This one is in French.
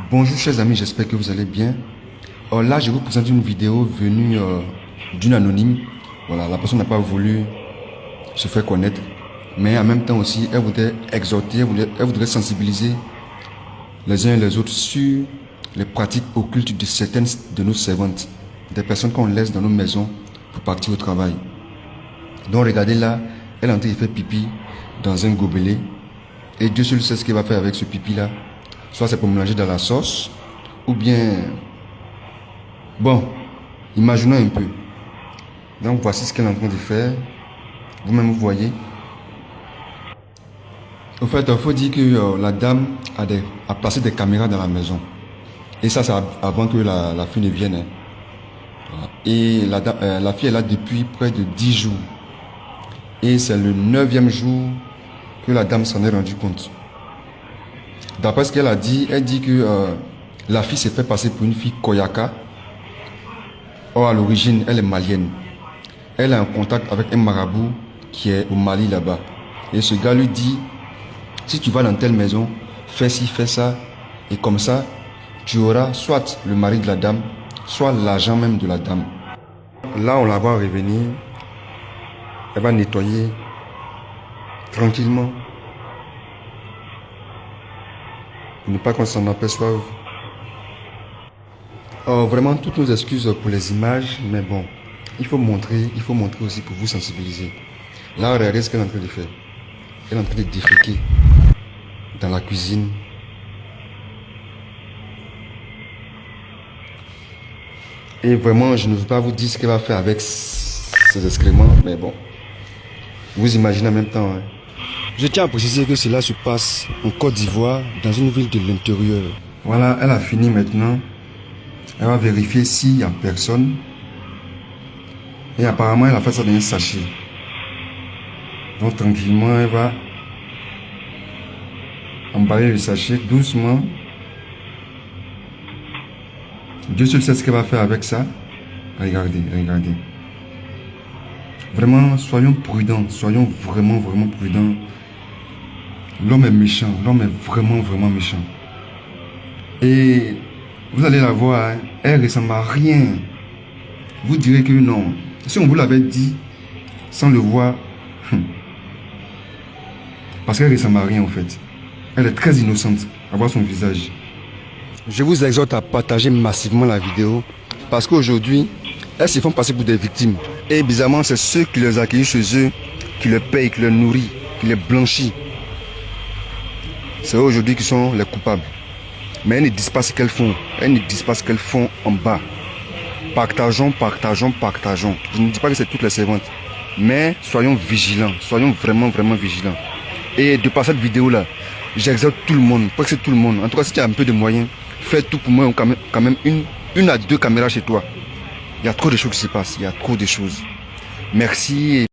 Bonjour chers amis, j'espère que vous allez bien. Là, je vous présente une vidéo venue d'une anonyme. Voilà, la personne n'a pas voulu se faire connaître, mais en même temps aussi, elle voudrait exhorter, elle voudrait sensibiliser les uns et les autres sur les pratiques occultes de certaines de nos servantes, des personnes qu'on laisse dans nos maisons pour partir au travail. Donc regardez là, elle est en train de faire pipi dans un gobelet, et Dieu seul sait ce qu'il va faire avec ce pipi là. Soit c'est pour mélanger dans la sauce, ou bien... Bon, imaginons un peu. Donc voici ce qu'elle est en train de faire. Vous-même vous voyez. En fait, il faut dire que la dame a placé des caméras dans la maison. Et ça, c'est avant que la fille ne vienne. Hein. Et la fille est là depuis près de 10 jours. Et c'est le 9e jour que la dame s'en est rendue compte. D'après ce qu'elle a dit, elle dit que la fille s'est fait passer pour une fille Koyaka. Or, à l'origine, elle est malienne. Elle est en contact avec un marabout qui est au Mali là-bas. Et ce gars lui dit, si tu vas dans telle maison, fais ci, fais ça. Et comme ça, tu auras soit le mari de la dame, soit l'argent même de la dame. Là, on la voit revenir. Elle va nettoyer tranquillement. Pour ne pas qu'on s'en aperçoive. Vraiment, toutes nos excuses pour les images, mais bon, il faut montrer aussi pour vous sensibiliser. Là, regardez ce qu'elle est en train de faire. Elle est en train de déféquer dans la cuisine. Et vraiment, je ne veux pas vous dire ce qu'elle va faire avec ces excréments, mais bon, vous imaginez en même temps. Hein. Je tiens à préciser que cela se passe en Côte d'Ivoire, dans une ville de l'intérieur. Voilà, elle a fini maintenant. Elle va vérifier s'il n'y a personne. Et apparemment, elle a fait ça dans un sachet. Donc tranquillement, elle va emballer le sachet doucement. Dieu seul sait ce qu'elle va faire avec ça. Regardez, regardez. Vraiment, soyons prudents. Soyons vraiment prudents. L'homme est méchant. L'homme est vraiment méchant. Et vous allez la voir, hein, elle ne ressemble à rien. Vous direz que non. Si on vous l'avait dit, sans le voir, parce qu'elle ne ressemble à rien en fait. Elle est très innocente à voir son visage. Je vous exhorte à partager massivement la vidéo, parce qu'aujourd'hui, elles se font passer pour des victimes. Et bizarrement, c'est ceux qui les accueillent chez eux, qui les payent, qui les nourrissent, qui les blanchissent. C'est eux aujourd'hui qui sont les coupables. Mais elles ne disent pas ce qu'elles font. Elles ne disent pas ce qu'elles font en bas. Partageons. Je ne dis pas que c'est toutes les servantes. Mais soyons vigilants. Soyons vraiment vigilants. Et de par cette vidéo-là, j'exhorte tout le monde. Presque tout le monde. En tout cas, si tu as un peu de moyens, fais tout pour moi. Quand même une à deux caméras chez toi. Il y a trop de choses qui se passent. Il y a trop de choses. Merci.